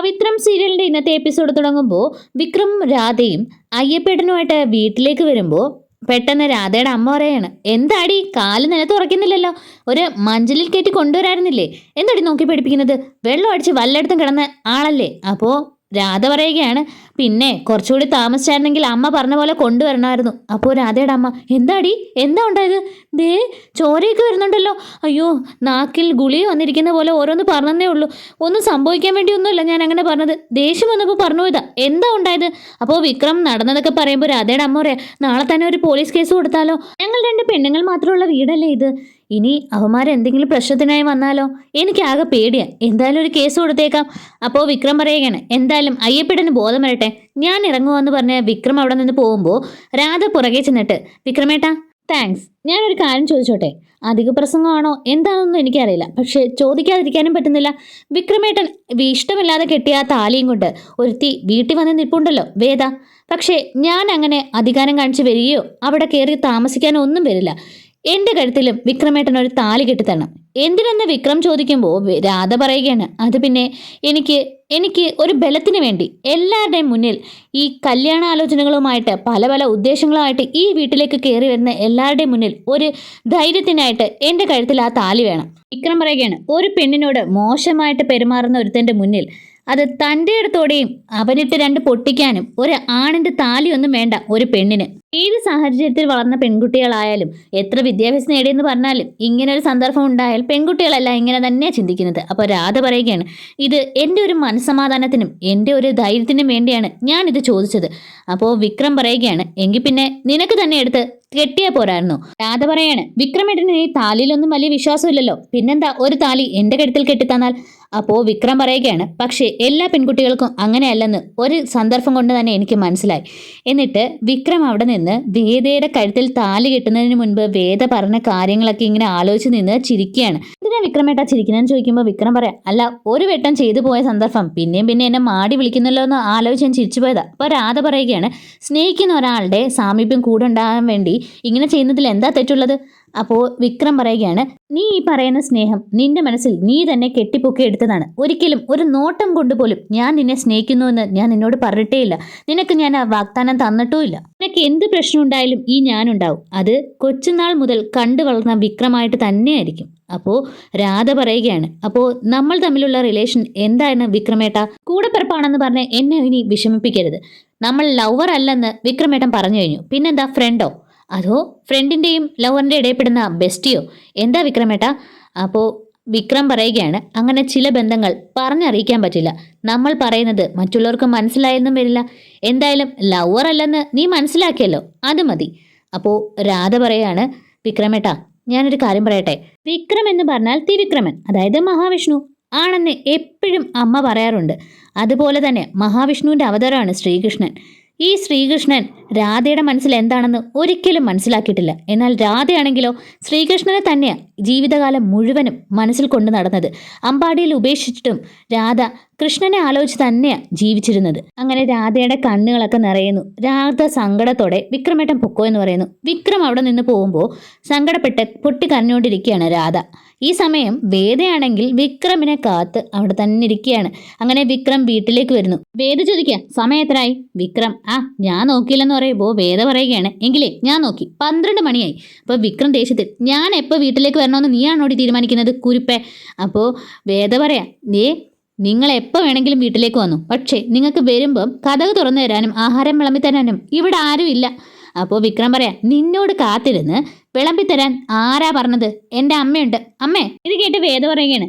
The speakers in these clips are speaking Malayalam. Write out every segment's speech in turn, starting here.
പവിത്രം സീരിയലിന്റെ ഇന്നത്തെ എപ്പിസോഡ് തുടങ്ങുമ്പോൾ വിക്രം രാധയും അയ്യപ്പേട്ടനുമായിട്ട് വീട്ടിലേക്ക് വരുമ്പോൾ പെട്ടെന്ന് രാധയുടെ അമ്മ പറയാണ്, എന്താടി കാല് നിലത്ത് ഉറക്കുന്നില്ലല്ലോ, ഒരു മഞ്ചലിൽ കയറ്റി കൊണ്ടുവരായിരുന്നില്ലേ, എന്താടി നോക്കി പഠിപ്പിക്കുന്നത്, വെള്ളം അടിച്ച് വല്ലയിടത്തും കിടന്ന ആളല്ലേ. അപ്പോൾ രാധ പറയുകയാണ്, പിന്നെ കുറച്ചുകൂടി താമസിച്ചായിരുന്നെങ്കിൽ അമ്മ പറഞ്ഞ പോലെ കൊണ്ടുവരണമായിരുന്നു. അപ്പോൾ രാധയുടെ അമ്മ, എന്താടി എന്താ ഉണ്ടായത്, ദേ ചോരയൊക്കെ വരുന്നുണ്ടല്ലോ, അയ്യോ നാക്കിൽ ഗുളിക വന്നിരിക്കുന്ന പോലെ ഓരോന്ന് പറഞ്ഞതേ ഉള്ളൂ, ഒന്നും സംഭവിക്കാൻ വേണ്ടിയൊന്നുമില്ല ഞാൻ അങ്ങനെ പറഞ്ഞത്, ദേഷ്യം വന്നപ്പോൾ പറഞ്ഞു പോയതാ, എന്താ ഉണ്ടായത്. അപ്പോൾ വിക്രം നടന്നതൊക്കെ പറയുമ്പോൾ രാധയുടെ അമ്മ പറയാം, നാളെ തന്നെ ഒരു പോലീസ് കേസ് കൊടുത്താലോ, ഞങ്ങൾ രണ്ട് പെണ്ണുങ്ങൾ മാത്രമുള്ള വീടല്ലേ ഇത്, ഇനി അവന്മാരെന്തെങ്കിലും പ്രശ്നത്തിനായി വന്നാലോ, എനിക്കാകെ പേടിയാ, എന്തായാലും ഒരു കേസ് കൊടുത്തേക്കാം. അപ്പോൾ വിക്രം പറയുകയാണ്, എന്തായാലും അയ്യപ്പേട്ടന് ബോധം വരട്ടെ, ഞാൻ ഇറങ്ങുവാന്ന് പറഞ്ഞ് വിക്രം അവിടെ നിന്ന് പോകുമ്പോൾ രാധ പുറകെ ചെന്നിട്ട്, വിക്രമേട്ടാ താങ്ക്സ്, ഞാനൊരു കാര്യം ചോദിച്ചോട്ടെ, അധിക പ്രസംഗമാണോ എന്താണെന്നൊന്നും എനിക്കറിയില്ല, പക്ഷെ ചോദിക്കാതിരിക്കാനും പറ്റുന്നില്ല. വിക്രമേട്ടൻ ഇഷ്ടമില്ലാതെ കെട്ടിയ ആ താലിയും കൊണ്ട് ഒരുത്തി വീട്ടിൽ വന്ന് നിൽപ്പുണ്ടല്ലോ വേദ, പക്ഷേ ഞാൻ അങ്ങനെ അധികാരം കാണിച്ച് വരികയോ അവിടെ കയറി താമസിക്കാനോ ഒന്നും വരില്ല. എൻ്റെ കഴുത്തിലും വിക്രമേട്ടൻ ഒരു താലി കെട്ടിത്തരണം. എന്തിനെന്ന് വിക്രം ചോദിക്കുമ്പോൾ രാധ പറയുകയാണ്, അത് പിന്നെ എനിക്ക് ഒരു ബലത്തിന് വേണ്ടി എല്ലാവരുടെയും മുന്നിൽ ഈ കല്യാണാലോചനകളുമായിട്ട് പല പല ഉദ്ദേശങ്ങളുമായിട്ട് ഈ വീട്ടിലേക്ക് കയറി വരുന്ന എല്ലാവരുടെയും മുന്നിൽ ഒരു ധൈര്യത്തിനായിട്ട് എൻ്റെ കഴുത്തിൽ ആ താലി വേണം. വിക്രം പറയുകയാണ്, ഒരു പെണ്ണിനോട് മോശമായിട്ട് പെരുമാറുന്ന ഒരുത്തൻ്റെ മുന്നിൽ അത് തൻ്റെ അടുത്തോടെയും അവനിട്ട് രണ്ട് പൊട്ടിക്കാനും ഒരു ആണിൻ്റെ താലിയൊന്നും വേണ്ട ഒരു പെണ്ണിന്. ഏത് സാഹചര്യത്തിൽ വളർന്ന പെൺകുട്ടികളായാലും എത്ര വിദ്യാഭ്യാസം നേടിയെന്ന് പറഞ്ഞാലും ഇങ്ങനെ ഒരു സന്ദർഭം ഉണ്ടായാൽ പെൺകുട്ടികളെല്ലാം ഇങ്ങനെ തന്നെയാണ് ചിന്തിക്കുന്നത്. അപ്പോൾ രാധ പറയുകയാണ്, ഇത് എൻ്റെ ഒരു മനസ്സമാധാനത്തിനും എൻ്റെ ഒരു ധൈര്യത്തിനും വേണ്ടിയാണ് ഞാനിത് ചോദിച്ചത്. അപ്പോൾ വിക്രം പറയുകയാണ്, എങ്കിൽ പിന്നെ നിനക്ക് തന്നെ എടുത്ത് കെട്ടിയാ പോരായിരുന്നു. രാധ പറയാണ്, വിക്രമേട്ടന് ഈ താലിയിലൊന്നും വലിയ വിശ്വാസമില്ലല്ലോ, പിന്നെന്താ ഒരു താലി എൻ്റെ കഴുത്തിൽ കെട്ടിത്തന്നാൽ. അപ്പോൾ വിക്രം പറയുകയാണ്, പക്ഷേ എല്ലാ പെൺകുട്ടികൾക്കും അങ്ങനെയല്ലെന്ന് ഒരു സന്ദർഭം കൊണ്ട് തന്നെ എനിക്ക് മനസ്സിലായി. എന്നിട്ട് വിക്രം അവിടെ നിന്ന് വേദയുടെ കഴുത്തിൽ താലി കെട്ടുന്നതിന് മുൻപ് വേദ പറഞ്ഞ കാര്യങ്ങളൊക്കെ ഇങ്ങനെ ആലോചിച്ച് നിന്ന് ചിരിക്കുകയാണ്. എന്തിനാ വിക്രമേട്ടാ ചിരിക്കുന്നതെന്ന് ചോദിക്കുമ്പോൾ വിക്രം പറയാം, അല്ല ഒരു വെട്ടം ചെയ്തു പോയ സന്ദർഭം പിന്നെയും പിന്നെ എന്നെ മാടി വിളിക്കുന്നല്ലോ എന്ന് ആലോചിച്ച് ഞാൻ ചിരിച്ചു പോയതാ. അപ്പോൾ രാധ പറയുകയാണ്, സ്നേഹിക്കുന്ന ഒരാളുടെ സാമീപ്യം കൂടെ ഉണ്ടാകാൻ വേണ്ടി ഇങ്ങനെ ചെയ്യുന്നതിൽ എന്താ തെറ്റുള്ളത്. അപ്പോൾ വിക്രം പറയുകയാണ്, നീ ഈ പറയുന്ന സ്നേഹം നിന്റെ മനസ്സിൽ നീ തന്നെ കെട്ടിപ്പൊക്കി എടുത്തതാണ്, ഒരിക്കലും ഒരു നോട്ടം കൊണ്ടുപോലും ഞാൻ നിന്നെ സ്നേഹിക്കുന്നുവെന്ന് ഞാൻ നിന്നോട് പറഞ്ഞിട്ടേയില്ല, നിനക്ക് ഞാൻ ആ വാഗ്ദാനം തന്നിട്ടുമില്ല. നിനക്ക് എന്ത് പ്രശ്നം ഉണ്ടായാലും ഈ ഞാനുണ്ടാവും, അത് കൊച്ചുനാൾ മുതൽ കണ്ടു വളർന്ന വിക്രമായിട്ട് തന്നെയായിരിക്കും. അപ്പോൾ രാധ പറയുകയാണ്, അപ്പോൾ നമ്മൾ തമ്മിലുള്ള റിലേഷൻ എന്തായിരുന്നു വിക്രമേട്ട, കൂടെപ്പിറപ്പാണെന്ന് പറഞ്ഞ് എന്നെ ഇനി വിഷമിപ്പിക്കരുത്, നമ്മൾ ലവർ അല്ലെന്ന് വിക്രമേട്ടൻ പറഞ്ഞു കഴിഞ്ഞു, പിന്നെന്താ ഫ്രണ്ടോ, അതോ ഫ്രണ്ടിൻ്റെയും ലവറിൻ്റെ ഇടയിൽപ്പെടുന്ന ബെസ്റ്റിയോ, എന്താ വിക്രമേട്ട. അപ്പോൾ വിക്രം പറയുകയാണ്, അങ്ങനെ ചില ബന്ധങ്ങൾ പറഞ്ഞറിയിക്കാൻ പറ്റില്ല, നമ്മൾ പറയുന്നത് മറ്റുള്ളവർക്ക് മനസ്സിലായെന്നും വരില്ല, എന്തായാലും ലവർ അല്ലെന്ന് നീ മനസ്സിലാക്കിയല്ലോ അത് മതി. അപ്പോൾ രാധ പറയാണ്, വിക്രമേട്ട ഞാനൊരു കാര്യം പറയട്ടെ, വിക്രം എന്ന് പറഞ്ഞാൽ ത്രിവിക്രമൻ, അതായത് മഹാവിഷ്ണു ആണെന്ന് എപ്പോഴും അമ്മ പറയാറുണ്ട്. അതുപോലെ തന്നെ മഹാവിഷ്ണുവിൻ്റെ അവതാരമാണ് ശ്രീകൃഷ്ണൻ. ഈ ശ്രീകൃഷ്ണൻ രാധയുടെ മനസ്സിൽ എന്താണെന്ന് ഒരിക്കലും മനസ്സിലാക്കിയിട്ടില്ല. എന്നാൽ രാധയാണെങ്കിലോ ശ്രീകൃഷ്ണനെ തന്നെയാണ് ജീവിതകാലം മുഴുവനും മനസ്സിൽ കൊണ്ട് നടന്നത്. അമ്പാടിയിൽ ഉപേക്ഷിച്ചിട്ടും രാധ കൃഷ്ണനെ ആലോചിച്ച് തന്നെയാണ് ജീവിച്ചിരുന്നത്. അങ്ങനെ രാധയുടെ കണ്ണുകളൊക്കെ നിറയുന്നു. രാധ സങ്കടത്തോടെ വിക്രമേട്ടൻ പൊക്കോ എന്ന് പറയുന്നു. വിക്രം അവിടെ നിന്ന് പോകുമ്പോൾ സങ്കടപ്പെട്ട് പൊട്ടിക്കരഞ്ഞുകൊണ്ടിരിക്കുകയാണ് രാധ. ഈ സമയം വേദയാണെങ്കിൽ വിക്രമിനെ കാത്ത് അവിടെ തന്നെ ഇരിക്കുകയാണ്. അങ്ങനെ വിക്രം വീട്ടിലേക്ക് വരുന്നു. വേദ ചോദിക്കുക, സമയം എത്രയായി. വിക്രം, ഞാൻ നോക്കിയില്ലെന്ന് പറയുമ്പോൾ വേദ പറയുകയാണ്, എങ്കിലേ ഞാൻ നോക്കി, 12 മണിയായി. അപ്പോൾ വിക്രം ദേഷ്യത്തിൽ, ഞാൻ എപ്പോൾ വീട്ടിലേക്ക് വരണമെന്ന് നീയാണോടി തീരുമാനിക്കുന്നത് കുരുപ്പേ. അപ്പോൾ വേദ പറയാം, നിങ്ങൾ എപ്പോൾ വേണമെങ്കിലും വീട്ടിലേക്ക് വന്നു, പക്ഷേ നിങ്ങൾക്ക് വരുമ്പം കതക് തുറന്നു തരാനും ആഹാരം വിളമ്പി തരാനും ഇവിടെ ആരും ഇല്ല. അപ്പോൾ വിക്രം പറയാം, നിന്നോട് കാത്തിരുന്ന് വിളമ്പിത്തരാൻ ആരാ പറഞ്ഞത്, എൻ്റെ അമ്മയുണ്ട്. അമ്മേ. ഇത് കേട്ട് വേദ പറയുകയാണ്,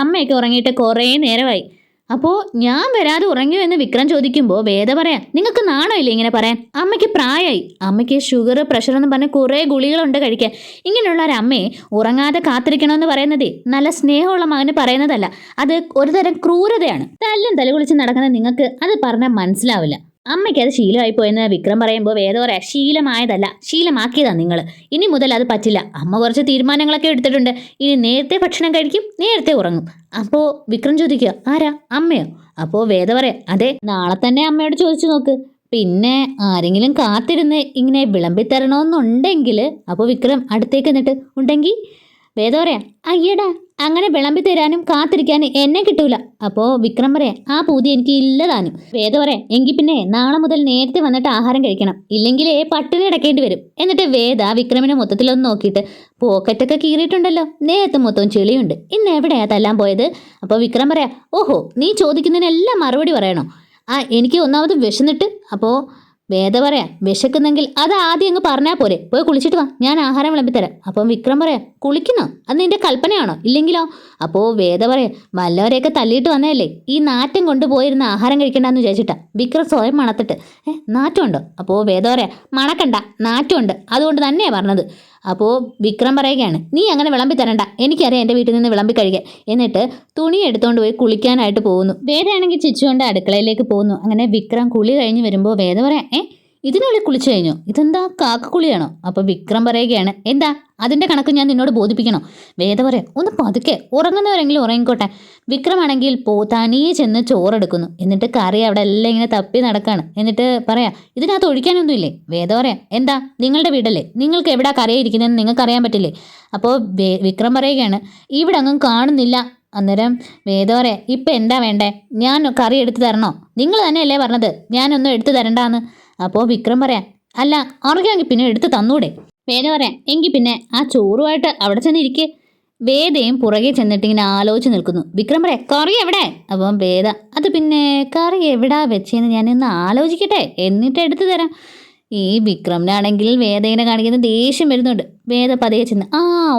അമ്മയൊക്കെ ഉറങ്ങിയിട്ട് കുറേ നേരമായി. അപ്പോൾ ഞാൻ വരാതെ ഉറങ്ങിയോ എന്ന് വിക്രം ചോദിക്കുമ്പോൾ വേദ പറയാം, നിങ്ങൾക്ക് നാണോ ഇല്ലേ ഇങ്ങനെ പറയാൻ, അമ്മയ്ക്ക് പ്രായമായി, അമ്മയ്ക്ക് ഷുഗർ പ്രഷർ എന്ന് പറഞ്ഞ് കുറേ ഗുളികളുണ്ട് കഴിക്കാൻ, ഇങ്ങനെയുള്ള ഒരു അമ്മയെ ഉറങ്ങാതെ കാത്തിരിക്കണമെന്ന് പറയുന്നതേ നല്ല സ്നേഹമുള്ള മകന് പറയുന്നതല്ല, അത് ഒരുതരം ക്രൂരതയാണ്. തല്ലും തലകുളിച്ച് നടക്കുന്ന നിങ്ങൾക്ക് അത് പറഞ്ഞാൽ മനസ്സിലാവില്ല. അമ്മയ്ക്ക് അത് ശീലമായി പോയെന്ന് വിക്രം പറയുമ്പോൾ വേദ പറയാം, ശീലമായതല്ല ശീലമാക്കിയതാ നിങ്ങൾ, ഇനി മുതൽ അത് പറ്റില്ല. അമ്മ കുറച്ച് തീരുമാനങ്ങളൊക്കെ എടുത്തിട്ടുണ്ട്, ഇനി നേരത്തെ ഭക്ഷണം കഴിക്കും, നേരത്തെ ഉറങ്ങും. അപ്പോൾ വിക്രം ചോദിക്കുക, ആരാ, അമ്മയോ. അപ്പോൾ വേദ പറയാം, അതെ, നാളെ തന്നെ അമ്മയോട് ചോദിച്ചു നോക്ക്, പിന്നെ ആരെങ്കിലും കാത്തിരുന്ന് ഇങ്ങനെ വിളമ്പിത്തരണമെന്നുണ്ടെങ്കിൽ. അപ്പോൾ വിക്രം അടുത്തേക്ക് എന്നിട്ട്, ഉണ്ടെങ്കിൽ വേദ പറയാം, അയ്യടാ അങ്ങനെ വിളമ്പി തരാനും കാത്തിരിക്കാനും എന്നെ കിട്ടൂല. അപ്പോൾ വിക്രം പറയാം ആ പൂതി എനിക്ക് ഇല്ലതാനും. വേദ പറയാം എങ്കിൽ പിന്നെ നാളെ മുതൽ നേരത്തെ വന്നിട്ട് ആഹാരം കഴിക്കണം, ഇല്ലെങ്കിലേ പട്ടിണി അടക്കേണ്ടി വരും. എന്നിട്ട് വേദ വിക്രമിനെ മൊത്തത്തിലൊന്ന് നോക്കിയിട്ട് പോക്കറ്റൊക്കെ കീറിയിട്ടുണ്ടല്ലോ, നേരത്തെ മൊത്തം ചെളിയുണ്ട്, ഇന്ന് എവിടെയാ തല്ലാൻ പോയത്? അപ്പോൾ വിക്രം പറയാം ഓഹോ നീ ചോദിക്കുന്നതിനെല്ലാം മറുപടി പറയണോ? എനിക്ക് ഒന്നാമത് വിശന്നിട്ട്. അപ്പോൾ വേദ പറയാം വിശക്കുന്നെങ്കിൽ അത് ആദ്യം അങ്ങ് പറഞ്ഞാൽ പോരെ, പോയി കുളിച്ചിട്ട് വാ, ഞാൻ ആഹാരം വിളമ്പിത്തരാം. അപ്പം വിക്രം പറയാം കുളിക്കുന്നോ? അത് നിന്റെ കൽപ്പനയാണോ? ഇല്ലെങ്കിലോ? അപ്പോൾ വേദ പറയാം വല്ലവരെയൊക്കെ തല്ലിയിട്ട് വന്നതല്ലേ, ഈ നാറ്റം കൊണ്ടുപോയിരുന്ന ആഹാരം കഴിക്കണ്ടെന്ന് വിചാരിച്ചിട്ടാ. വിക്രം സ്വയം മണത്തിട്ട് നാറ്റമുണ്ടോ? അപ്പോൾ വേദ പറയാം മണക്കണ്ട, നാറ്റമുണ്ട്, അതുകൊണ്ട് തന്നെയാണ് പറഞ്ഞത്. അപ്പോൾ വിക്രം പറയുകയാണ് നീ അങ്ങനെ വിളമ്പി തരണ്ട, എനിക്കറിയാം എൻ്റെ വീട്ടിൽ നിന്ന് വിളമ്പി കഴിക്കാൻ. എന്നിട്ട് തുണി എടുത്തുകൊണ്ട് പോയി കുളിക്കാനായിട്ട് പോകുന്നു. വേദയാണെങ്കിൽ ചിച്ചുകൊണ്ട് അടുക്കളയിലേക്ക് പോകുന്നു. അങ്ങനെ വിക്രം കുളി കഴിഞ്ഞ് വരുമ്പോൾ വേദ പറയാം ഇതിനുള്ളിൽ കുളിച്ചു കഴിഞ്ഞോ? ഇതെന്താ കാക്കക്കുളിയാണോ? അപ്പോൾ വിക്രം പറയുകയാണ് എന്താ അതിൻ്റെ കണക്ക് ഞാൻ നിന്നോട് ബോധിപ്പിക്കണോ? വേദ പറയാം ഒന്ന് പതുക്കെ, ഉറങ്ങുന്നവരെങ്കിലും ഉറങ്ങിക്കോട്ടെ. വിക്രമാണെങ്കിൽ തനിയെ ചെന്ന് ചോറെടുക്കുന്നു. എന്നിട്ട് കറി അവിടെ എല്ലാം ഇങ്ങനെ തപ്പി നടക്കാണ്. എന്നിട്ട് പറയാം ഇതിനകത്ത് ഒഴിക്കാനൊന്നുമില്ലേ? വേദ പറയാം എന്താ നിങ്ങളുടെ വീടല്ലേ, നിങ്ങൾക്ക് എവിടെ കറിയാ ഇരിക്കുന്നതെന്ന് നിങ്ങൾക്ക് അറിയാൻ പറ്റില്ലേ? അപ്പോൾ വിക്രം പറയുകയാണ് ഇവിടെ അങ്ങും കാണുന്നില്ല. അന്നേരം വേദ പറയാം ഇപ്പം എന്താ വേണ്ടേ, ഞാൻ കറി എടുത്തു തരണോ? നിങ്ങൾ തന്നെയല്ലേ പറഞ്ഞത് ഞാനൊന്നും എടുത്തു തരണ്ടാന്ന്. അപ്പോൾ വിക്രം പറയാം അല്ല അറിയാമെങ്കിൽ പിന്നെ എടുത്ത് തന്നൂടെ? വേദ പറയാം എങ്കിൽ പിന്നെ ആ ചോറുമായിട്ട് അവിടെ ചെന്നിരിക്കേ. വേദയും പുറകെ ചെന്നിട്ട് ഇങ്ങനെ ആലോചിച്ച് നിൽക്കുന്നു. വിക്രം പറയാം കറി എവിടെ? അപ്പം വേദ അത് പിന്നെ കറി എവിടാ വെച്ചെന്ന് ഞാനിന്ന് ആലോചിക്കട്ടെ, എന്നിട്ട് എടുത്തു തരാം. ഈ വിക്രമിനാണെങ്കിൽ വേദയിനെ കാണിക്കുന്ന ദേഷ്യം വരുന്നുണ്ട്. വേദ പതിയെ ചെന്ന്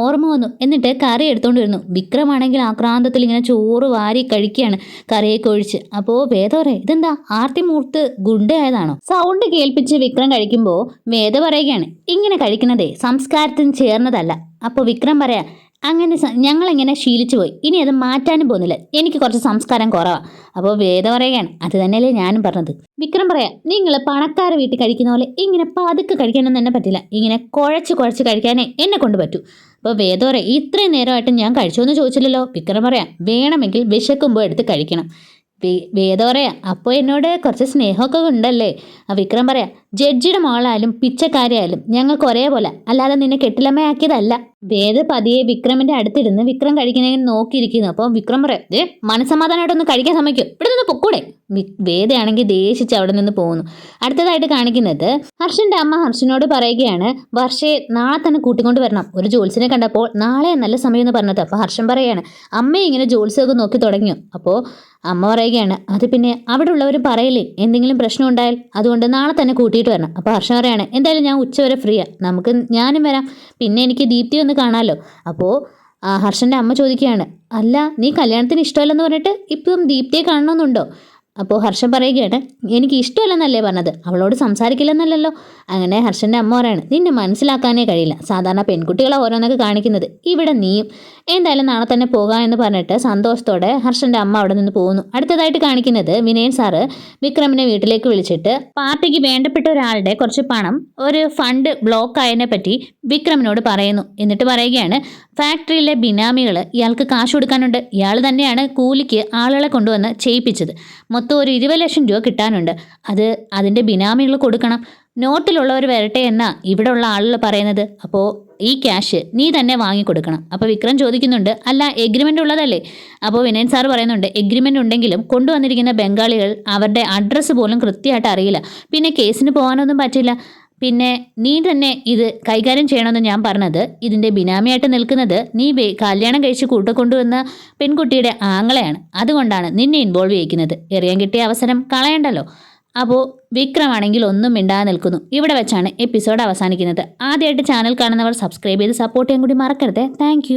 ഓർമ്മ വന്നു. എന്നിട്ട് കറി എടുത്തുകൊണ്ട് വരുന്നു. വിക്രമാണെങ്കിൽ ആക്രാന്തത്തിൽ ഇങ്ങനെ ചോറ് വാരി കഴിക്കുകയാണ് കറിയൊക്കെ ഒഴിച്ച്. അപ്പോൾ വേദ പറയാം ഇതെന്താ ആർത്തി മൂർത്ത് ഗുണ്ടയായതാണോ? സൗണ്ട് കേൾപ്പിച്ച് വിക്രം കഴിക്കുമ്പോൾ വേദ പറയുകയാണ് ഇങ്ങനെ കഴിക്കുന്നതേ സംസ്കാരത്തിന് ചേർന്നതല്ല. അപ്പോൾ വിക്രം പറയാം അങ്ങനെ ഞങ്ങളിങ്ങനെ ശീലിച്ചു പോയി, ഇനി അത് മാറ്റാനും പോകുന്നില്ല, എനിക്ക് കുറച്ച് സംസ്കാരം കുറവാണ്. അപ്പോൾ വേദ പറയുകയാണ് അത് തന്നെയല്ലേ ഞാനും പറഞ്ഞത്. വിക്രം പറയാം നിങ്ങൾ പണക്കാർ വീട്ടിൽ കഴിക്കുന്ന പോലെ ഇങ്ങനെ പതുക്കെ കഴിക്കാനൊന്നും എന്നെ പറ്റില്ല, ഇങ്ങനെ കുഴച്ച് കഴിക്കാനേ എന്നെ കൊണ്ട് പറ്റൂ. അപ്പോൾ വേദ പറയാം ഇത്രയും നേരമായിട്ട് ഞാൻ കഴിച്ചോന്ന് ചോദിച്ചില്ലല്ലോ. വിക്രം പറയാം വേണമെങ്കിൽ വിശക്കുമ്പോൾ എടുത്ത് കഴിക്കണം. വേദ പറയാം അപ്പോൾ എന്നോട് കുറച്ച് സ്നേഹമൊക്കെ ഉണ്ടല്ലേ? വിക്രം പറയാം ജഡ്ജിയുടെ മോളായാലും പിച്ചക്കാരിയായാലും ഞങ്ങൾക്ക് ഒരേപോലെ, അല്ലാതെ നിന്നെ കെട്ടിലമ്മയാക്കിയതല്ല. വേദ പതിയെ വിക്രമിന്റെ അടുത്തിരുന്ന് വിക്രം കഴിക്കുന്നതിന് നോക്കിയിരിക്കുന്നു. അപ്പോൾ വിക്രം പറയാം മനസ്സമാധാനമായിട്ടൊന്ന് കഴിക്കാൻ സമ്മതിക്കും, ഇവിടെ നിന്ന് പൊക്കൂടെ? വേദയാണെങ്കിൽ ദേഷിച്ച് അവിടെ നിന്ന് പോകുന്നു. അടുത്തതായിട്ട് കാണിക്കുന്നത് ഹർഷന്റെ അമ്മ ഹർഷനോട് പറയുകയാണ് വർഷയെ നാളെ തന്നെ കൂട്ടിക്കൊണ്ട് വരണം, ഒരു ജോത്സ്യനെ കണ്ടപ്പോൾ നാളെ നല്ല സമയം എന്ന് പറഞ്ഞത്. അപ്പോൾ ഹർഷൻ പറയാണ് അമ്മയെ ഇങ്ങനെ ജോത്സ്യമൊക്കെ നോക്കി തുടങ്ങിയോ? അപ്പോൾ അമ്മ പറയുകയാണ് അത് പിന്നെ അവിടെ ഉള്ളവർ പറയില്ലേ എന്തെങ്കിലും പ്രശ്നം ഉണ്ടായാൽ, അതുകൊണ്ട് നാളെ തന്നെ കൂട്ടിയിട്ട് വരണം. അപ്പോൾ ഹർഷൻ പറയാണ് എന്തായാലും ഞാൻ ഉച്ചവരെ ഫ്രീയാണ്, ഞാനും വരാം, പിന്നെ എനിക്ക് ദീപ്തി ഒന്ന് കാണാമല്ലോ. അപ്പോൾ ഹർഷൻ്റെ അമ്മ ചോദിക്കുകയാണ് അല്ല നീ കല്യാണത്തിന് ഇഷ്ടമല്ലെന്ന് പറഞ്ഞിട്ട് ഇപ്പം ദീപ്തിയെ കാണണമെന്നുണ്ടോ? അപ്പോൾ ഹർഷൻ പറയുകയാണ് എനിക്ക് ഇഷ്ടമല്ലെന്നല്ലേ പറഞ്ഞത്, അവളോട് സംസാരിക്കില്ലെന്നല്ലല്ലോ. അങ്ങനെ ഹർഷൻ്റെ അമ്മ പറയാണ് നിന്നെ മനസ്സിലാക്കാനേ കഴിയില്ല, സാധാരണ പെൺകുട്ടികളെ ഓരോന്നൊക്കെ കാണിക്കുന്നത്, ഇവിടെ നീയും. എന്തായാലും നാളെ തന്നെ പോകാം എന്ന് പറഞ്ഞിട്ട് സന്തോഷത്തോടെ ഹർഷൻ്റെ അമ്മ അവിടെ നിന്ന് പോകുന്നു. അടുത്തതായിട്ട് കാണിക്കുന്നത് വിനയൻ സാറ് വിക്രമിനെ വീട്ടിലേക്ക് വിളിച്ചിട്ട് പാർട്ടിക്ക് വേണ്ടപ്പെട്ട ഒരാളുടെ കുറച്ച് പണം ഒരു ഫണ്ട് ബ്ലോക്ക് ആയതിനെ പറ്റി വിക്രമിനോട് പറയുന്നു. എന്നിട്ട് പറയുകയാണ് ഫാക്ടറിയിലെ ബിനാമികൾ ഇയാൾക്ക് കാശ് കൊടുക്കാനുണ്ട്, ഇയാൾ തന്നെയാണ് കൂലിക്ക് ആളുകളെ കൊണ്ടുവന്ന് ചെയ്യിപ്പിച്ചത്, മൊത്തം ഒരു 20 ലക്ഷം രൂപ കിട്ടാനുണ്ട്, അതിൻ്റെ ബിനാമികൾ കൊടുക്കണം, നോട്ടിലുള്ളവർ വരട്ടെ എന്നാ ഇവിടെ ഉള്ള ആളുകൾ പറയുന്നത്, അപ്പോൾ ഈ ക്യാഷ് നീ തന്നെ വാങ്ങിക്കൊടുക്കണം. അപ്പോൾ വിക്രം ചോദിക്കുന്നുണ്ട് അല്ല എഗ്രിമെൻ്റ് ഉള്ളതല്ലേ? അപ്പോൾ വിനയൻ സാർ പറയുന്നുണ്ട് എഗ്രിമെൻ്റ് ഉണ്ടെങ്കിലും കൊണ്ടുവന്നിരിക്കുന്ന ബംഗാളികൾ അവരുടെ അഡ്രസ്സ് പോലും കൃത്യമായിട്ട് അറിയില്ല, പിന്നെ കേസിന് പോകാനൊന്നും പറ്റില്ല, പിന്നെ നീ തന്നെ ഇത് കൈകാര്യം ചെയ്യണമെന്ന് ഞാൻ പറഞ്ഞത്, ഇതിൻ്റെ ബിനാമിയായിട്ട് നിൽക്കുന്നത് നീ കല്യാണം കഴിച്ച് കൂട്ടിക്കൊണ്ടുവന്ന പെൺകുട്ടിയുടെ ആങ്ങളെയാണ്, അതുകൊണ്ടാണ് നിന്നെ ഇൻവോൾവ് ചെയ്യിക്കുന്നത്, എറിയാൻ കിട്ടിയ അവസരം കളയണ്ടല്ലോ. അപ്പോൾ വിക്രമാണെങ്കിൽ ഒന്നും മിണ്ടാതെ നിൽക്കുന്നു. ഇവിടെ വെച്ചാണ് എപ്പിസോഡ് അവസാനിക്കുന്നത്. ആദ്യമായിട്ട് ചാനൽ കാണുന്നവർ സബ്സ്ക്രൈബ് ചെയ്ത് സപ്പോർട്ട് ചെയ്യാൻ കൂടി മറക്കരുത്. താങ്ക്